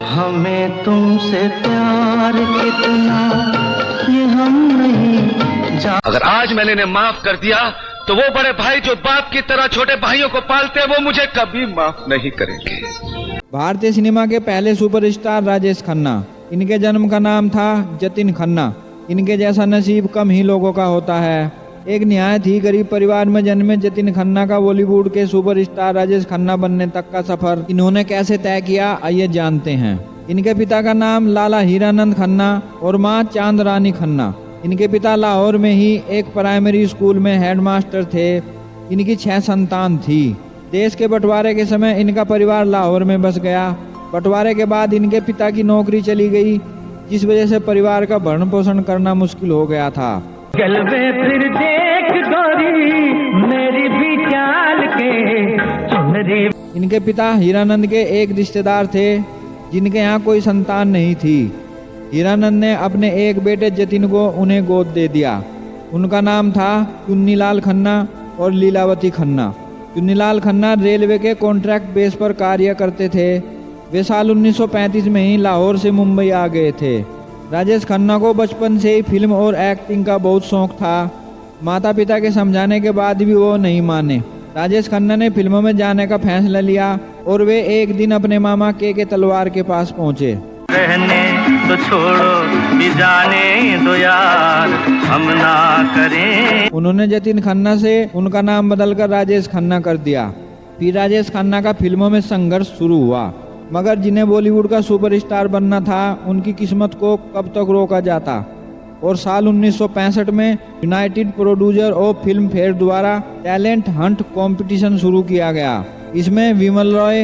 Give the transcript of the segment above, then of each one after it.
हमें तुमसे प्यार कितना ये हम नहीं जान। अगर आज मैंने इन्हें माफ कर दिया तो वो बड़े भाई जो बाप की तरह छोटे भाइयों को पालते हैं वो मुझे कभी माफ नहीं करेंगे। भारतीय सिनेमा के पहले सुपरस्टार राजेश खन्ना। इनके जन्म का नाम था जतिन खन्ना। इनके जैसा नसीब कम ही लोगों का होता है। एक निहायत ही गरीब परिवार में जन्मे जतिन खन्ना का बॉलीवुड के सुपरस्टार राजेश खन्ना बनने तक का सफर इन्होंने कैसे तय किया, आइए जानते हैं। इनके पिता का नाम लाला हीरानंद खन्ना और मां चांद रानी खन्ना। इनके पिता लाहौर में ही एक प्राइमरी स्कूल में हेडमास्टर थे। इनकी 6 संतान थी। देश के बंटवारे के समय इनका परिवार लाहौर में बस गया। बंटवारे के बाद इनके पिता की नौकरी चली गई, जिस वजह से परिवार का भरण पोषण करना मुश्किल हो गया था। फिर देख गोरी मेरी भी चाल के चुनरी। इनके पिता हीरानंद के एक रिश्तेदार थे जिनके यहाँ कोई संतान नहीं थी। हीरानंद ने अपने एक बेटे जतिन को उन्हें गोद दे दिया। उनका नाम था चुन्नीलाल खन्ना और लीलावती खन्ना। चुन्नीलाल खन्ना रेलवे के कॉन्ट्रैक्ट बेस पर कार्य करते थे। वे साल 1935 में ही लाहौर से मुंबई आ गए थे। राजेश खन्ना को बचपन से ही फिल्म और एक्टिंग का बहुत शौक था। माता पिता के समझाने के बाद भी वो नहीं माने। राजेश खन्ना ने फिल्मों में जाने का फैसला लिया और वे एक दिन अपने मामा के तलवार के पास पहुंचे। रहने तो छोड़ो जाने दो यार हम ना करें। उन्होंने जतिन खन्ना से उनका नाम बदलकर राजेश खन्ना कर दिया। फिर राजेश खन्ना का फिल्मों में संघर्ष शुरू हुआ, मगर जिन्हें बॉलीवुड का सुपरस्टार बनना था उनकी किस्मत को कब तक रोका जाता। और साल 1965 में United producer of film fair द्वारा टैलेंट हंट कंपटीशन शुरू किया गया। इसमें विमल रॉय,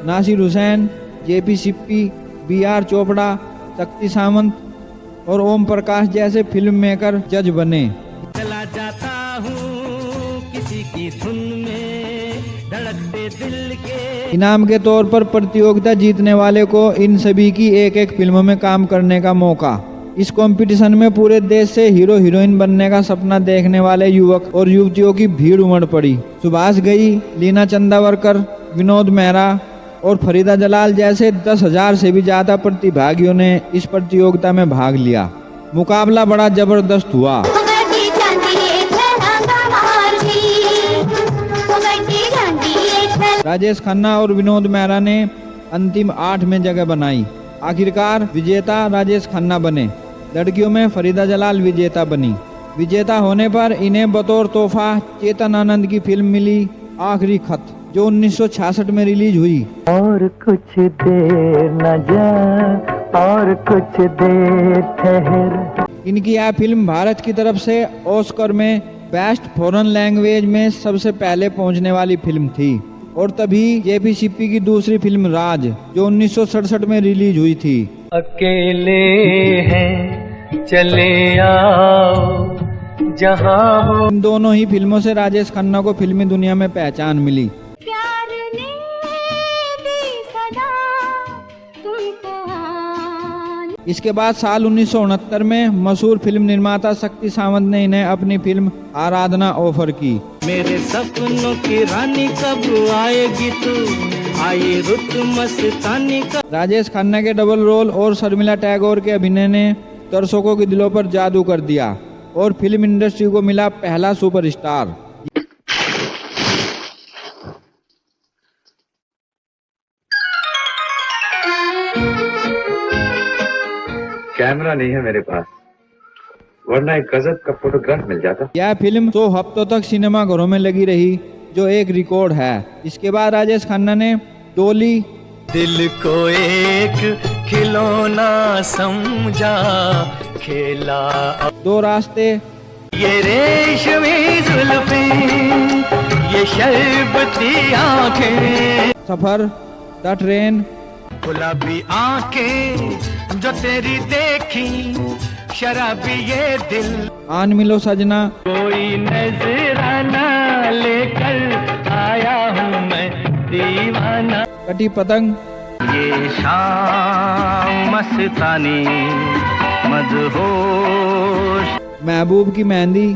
नासिर हुसैन, जेपी सिप्पी, बीआर चोपड़ा, शक्ति सामंत और ओम प्रकाश जैसे फिल्म मेकर जज बने। चला जाता हूँ किसी की धुन में धड़कते दिल के। इनाम के तौर पर प्रतियोगिता जीतने वाले को इन सभी की एक एक फिल्म में काम करने का मौका। इस कंपटीशन में पूरे देश से हीरो हीरोइन बनने का सपना देखने वाले युवक और युवतियों की भीड़ उमड़ पड़ी। सुभाष घई, लीना चंदावरकर, विनोद मेहरा और फरीदा जलाल जैसे 10,000 से भी ज्यादा प्रतिभागियों ने इस प्रतियोगिता में भाग लिया। मुकाबला बड़ा जबरदस्त हुआ। राजेश खन्ना और विनोद मेहरा ने अंतिम 8 में जगह बनाई। आखिरकार विजेता राजेश खन्ना बने। लड़कियों में फरीदा जलाल विजेता बनी। विजेता होने पर इन्हें बतौर तोहफा चेतन आनंद की फिल्म मिली आखिरी खत, जो 1966 में रिलीज हुई। और कुछ देर न जा और कुछ देर ठहर। इनकी यह फिल्म भारत की तरफ से ऑस्कर में बेस्ट फॉरेन लैंग्वेज में सबसे पहले पहुंचने वाली फिल्म थी। और तभी जेपी सिप्पी की दूसरी फिल्म राज, जो 1967 में रिलीज हुई थी। अकेले हैं चले आओ जहां हो। इन दोनों ही फिल्मों से राजेश खन्ना को फिल्मी दुनिया में पहचान मिली। प्यार ने दी सदा तुमको आन। इसके बाद साल 1969 में मशहूर फिल्म निर्माता शक्ति सामंत ने इन्हें अपनी फिल्म आराधना ऑफर की। मेरे सपनों की रानी कब आएगी तू, आई रुत मस्तानी का। राजेश खन्ना के डबल रोल और शर्मिला टैगोर के अभिनय ने दर्शकों के दिलों पर जादू कर दिया और फिल्म इंडस्ट्री को मिला पहला सुपरस्टार। कैमरा नहीं है मेरे पास, वरना एक गजब का फोटोग्राफ मिल जाता। यह फिल्म 100 हफ्तों तक सिनेमा घरों में लगी रही, जो एक रिकॉर्ड है। इसके बाद राजेश खन्ना ने डोली, दिल को एक खिलौना समझा खेला, दो रास्ते, ये रेशमी जुल्फें, ये शरबती आंखें, सफर, द ट्रेन, गुलाबी आंखें जो तेरी देखी, शराबी ये दिल, आन मिलो सजना, कोई नजराना लेकर आया हूँ मैं दीवाना, कटी पतंग, ये शाम मस्तानी मदहोश, महबूब की मेहंदी,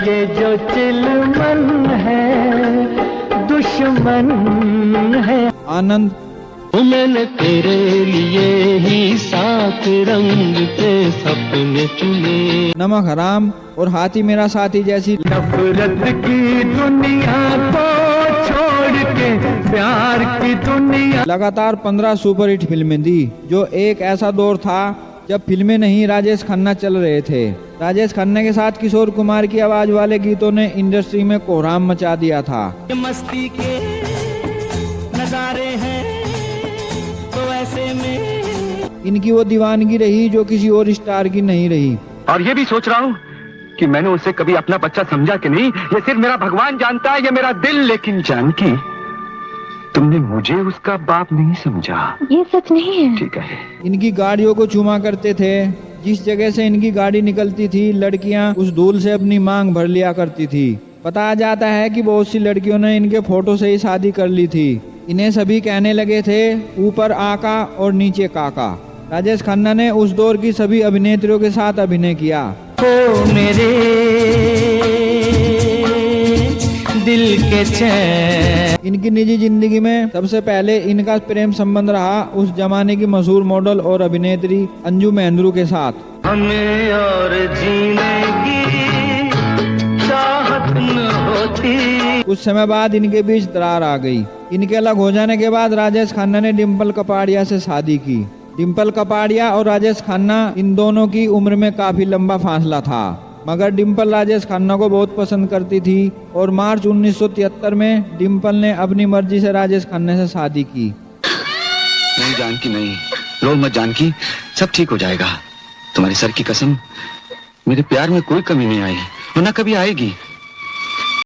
ये जो चिलमन है दुश्मन है, आनंद, मैंने तेरे लिए ही 7 रंग के सपने चुने। नमक हराम और हाथी मेरा साथी जैसी नफरत की दुनिया को छोड़ के प्यार की दुनिया। लगातार 15 सुपरहिट फिल्में दी, जो एक ऐसा दौर था जब फिल्में नहीं राजेश खन्ना चल रहे थे। राजेश खन्ना के साथ किशोर कुमार की आवाज वाले गीतों ने इंडस्ट्री में कोहराम मचा दिया था। मस्ती के नजारे हैं तो ऐसे में इनकी वो दीवानगी रही जो किसी और स्टार की नहीं रही। और ये भी सोच रहा हूँ कि मैंने उसे कभी अपना बच्चा समझा कि नहीं, ये सिर्फ मेरा भगवान जानता है, ये मेरा दिल। लेकिन जानकी, तुमने मुझे उसका बाप नहीं समझा। ये सच नहीं है। ठीक है। इनकी गाड़ियों को चूमा करते थे। जिस जगह से इनकी गाड़ी निकलती थी, लड़कियां उस धूल से अपनी मांग भर लिया करती थी। बताया जाता है कि बहुत सी लड़कियों ने इनके फोटो से ही शादी कर ली थी। इन्हें सभी कहने लगे थे ऊपर आका और नीचे काका। राजेश खन्ना ने उस दौर की सभी अभिनेत्रियों के साथ अभिनय किया। ओ मेरे दिल के चैन। इनकी निजी जिंदगी में सबसे पहले इनका प्रेम संबंध रहा उस जमाने की मशहूर मॉडल और अभिनेत्री अंजू महेंद्रू के साथ। हमें और जीने की चाहत न होती। कुछ समय बाद इनके बीच दरार आ गई। इनके अलग हो जाने के बाद राजेश खन्ना ने डिम्पल कपाड़िया से शादी की। डिम्पल कपाड़िया और राजेश खन्ना, इन दोनों की उम्र में काफी लंबा फासला था, मगर डिम्पल राजेश खन्ना को बहुत पसंद करती थी और मार्च 1973 में डिम्पल ने अपनी मर्जी से राजेश खन्ना से शादी की। नहीं जानकी, नहीं रो मत जानकी, सब ठीक हो जाएगा। तुम्हारी सर की कसम, मेरे प्यार में कोई कमी नहीं आई और न कभी आएगी।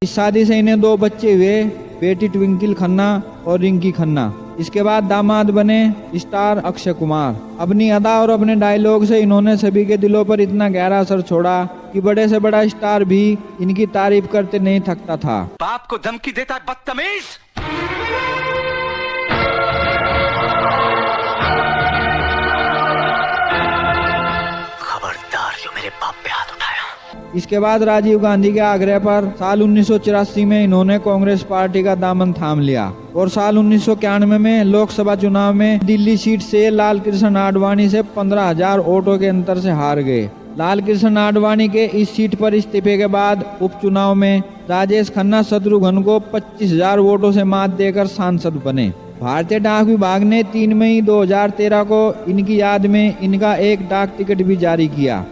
इस शादी से इन्हें 2 बच्चे हुए, बेटी ट्विंकल खन्ना और रिंकी खन्ना। इसके बाद दामाद बने स्टार अक्षय कुमार। अपनी अदा और अपने डायलॉग से इन्होंने सभी के दिलों पर इतना गहरा असर छोड़ा कि बड़े से बड़ा स्टार भी इनकी तारीफ करते नहीं थकता था। बाप को धमकी देता है बदतमीज। खबरदार जो मेरे बाप पे हाथ उठाया। इसके बाद राजीव गांधी के आग्रह पर साल 1984 में इन्होंने कांग्रेस पार्टी का दामन थाम लिया और साल 1991 में लोकसभा चुनाव में दिल्ली सीट से लाल कृष्ण आडवाणी से 15,000 वोटों के अंतर से हार गए। लाल कृष्ण आडवाणी के इस सीट पर इस्तीफे के बाद उपचुनाव में राजेश खन्ना शत्रुघ्न को 25,000 वोटों से मात देकर सांसद बने। भारतीय डाक विभाग ने 3 मई 2013 को इनकी याद में इनका एक डाक टिकट भी जारी किया।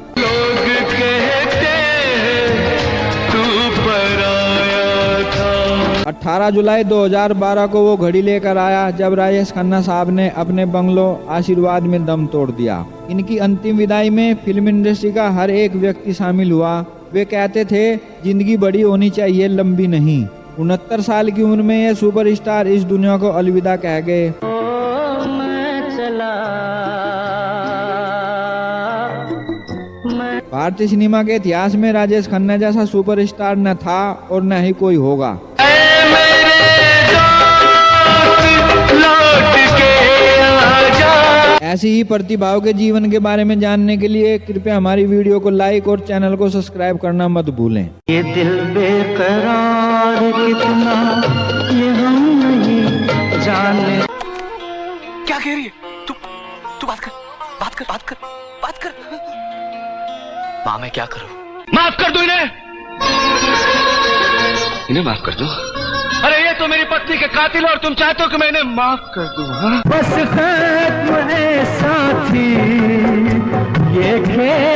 18 जुलाई 2012 को वो घड़ी लेकर आया जब राजेश खन्ना साहब ने अपने बंगलो आशीर्वाद में दम तोड़ दिया। इनकी अंतिम विदाई में फिल्म इंडस्ट्री का हर एक व्यक्ति शामिल हुआ। वे कहते थे जिंदगी बड़ी होनी चाहिए, लंबी नहीं। 69 साल की उम्र में ये सुपरस्टार इस दुनिया को अलविदा कह गए। भारतीय सिनेमा के इतिहास में राजेश खन्ना जैसा सुपरस्टार न था और न ही कोई होगा। ऐसी ही प्रतिभाओं के जीवन के बारे में जानने के लिए कृपया हमारी वीडियो को लाइक और चैनल को सब्सक्राइब करना मत भूलें। ये दिल बेकरार कितना ये हम नहीं जाने। क्या कह रही है तू? बात कर। माँ, मैं क्या करूं? माफ कर दो इन्हें माफ कर दो। अरे ये तो मेरी पत्नी के कातिल और तुम चाहते हो कि मैं इन्हें माफ कर दूं? हाँ? बस खत्म है साथी ये खेल।